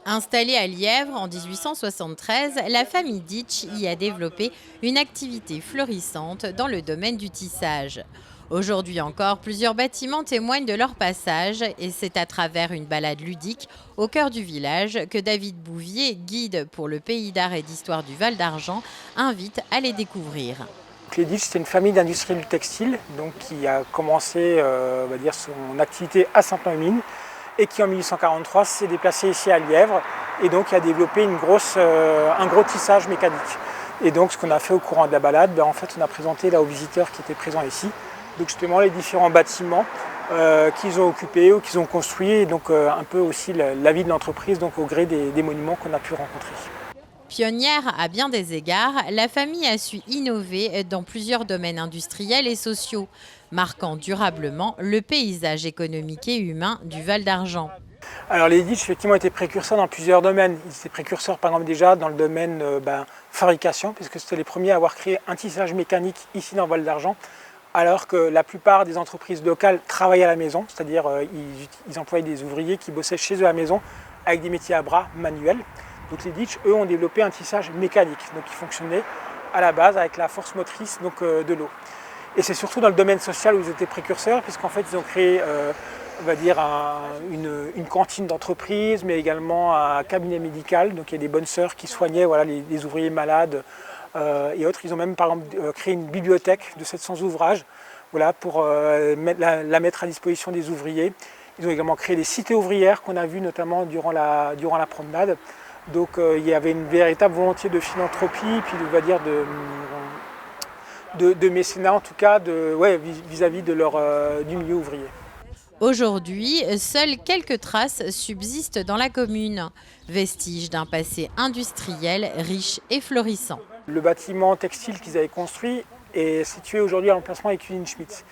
Installée à Lièvre en 1873, la famille Ditch y a développé une activité florissante dans le domaine du tissage. Aujourd'hui encore, plusieurs bâtiments témoignent de leur passage et c'est à travers une balade ludique au cœur du village que David Bouvier, guide pour le pays d'art et d'histoire du Val d'Argent, invite à les découvrir. Les Ditch, c'est une famille d'industriels du textile donc, qui a commencé on va dire, son activité à Saint-Ouen-les-Mines et qui en 1843 s'est déplacé ici à Lièvre et donc a développé un gros tissage mécanique. Et donc ce qu'on a fait au courant de la balade, en fait on a présenté là aux visiteurs qui étaient présents ici, donc justement les différents bâtiments qu'ils ont occupés ou qu'ils ont construits et donc un peu aussi la vie de l'entreprise donc au gré des monuments qu'on a pu rencontrer. Pionnière à bien des égards, la famille a su innover dans plusieurs domaines industriels et sociaux, marquant durablement le paysage économique et humain du Val d'Argent. Alors les Ditch effectivement étaient précurseurs dans plusieurs domaines. Ils étaient précurseurs par exemple déjà dans le domaine fabrication, puisque c'était les premiers à avoir créé un tissage mécanique ici dans le Val d'Argent, alors que la plupart des entreprises locales travaillaient à la maison, c'est-à-dire ils employaient des ouvriers qui bossaient chez eux à la maison avec des métiers à bras manuels. Donc les Ditch, eux, ont développé un tissage mécanique, donc qui fonctionnait à la base avec la force motrice de l'eau. Et c'est surtout dans le domaine social où ils étaient précurseurs, puisqu'en fait ils ont créé on va dire une cantine d'entreprise, mais également un cabinet médical. Donc il y a des bonnes sœurs qui soignaient voilà, les ouvriers malades et autres. Ils ont même par exemple créé une bibliothèque de 700 ouvrages voilà, pour la mettre à disposition des ouvriers. Ils ont également créé des cités ouvrières qu'on a vues notamment durant la promenade. Donc il y avait une véritable volonté de philanthropie, puis on va dire de mécénat en tout cas vis-à-vis de du milieu ouvrier. Aujourd'hui, seules quelques traces subsistent dans la commune, vestiges d'un passé industriel riche et florissant. Le bâtiment textile qu'ils avaient construit est situé aujourd'hui à l'emplacement des cuisines Schmitt.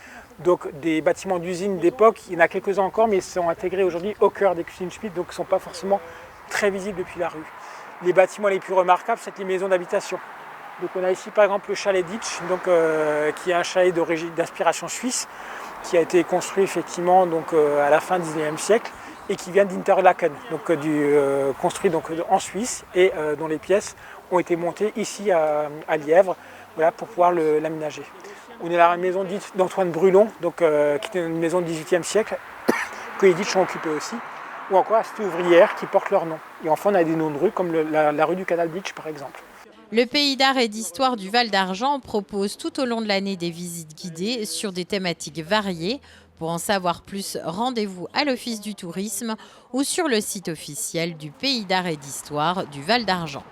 Donc des bâtiments d'usine d'époque, il y en a quelques-uns encore, mais ils sont intégrés aujourd'hui au cœur des cuisines Schmitt, donc ils ne sont pas forcément très visibles depuis la rue. Les bâtiments les plus remarquables, c'est les maisons d'habitation. Donc on a ici par exemple le chalet Ditch, qui est un chalet d'inspiration suisse, qui a été construit effectivement à la fin du 19e siècle et qui vient d'Interlaken, construit en Suisse et dont les pièces ont été montées ici à Lièvre voilà, pour pouvoir l'aménager. On est à la maison dite d'Antoine Brulon, qui était une maison du XVIIIe siècle, que les Ditch ont occupé aussi, ou encore la cité ouvrière qui porte leur nom. Et enfin on a des noms de rues comme la rue du Canal Ditch par exemple. Le pays d'art et d'histoire du Val d'Argent propose tout au long de l'année des visites guidées sur des thématiques variées. Pour en savoir plus, rendez-vous à l'Office du tourisme ou sur le site officiel du pays d'art et d'histoire du Val d'Argent.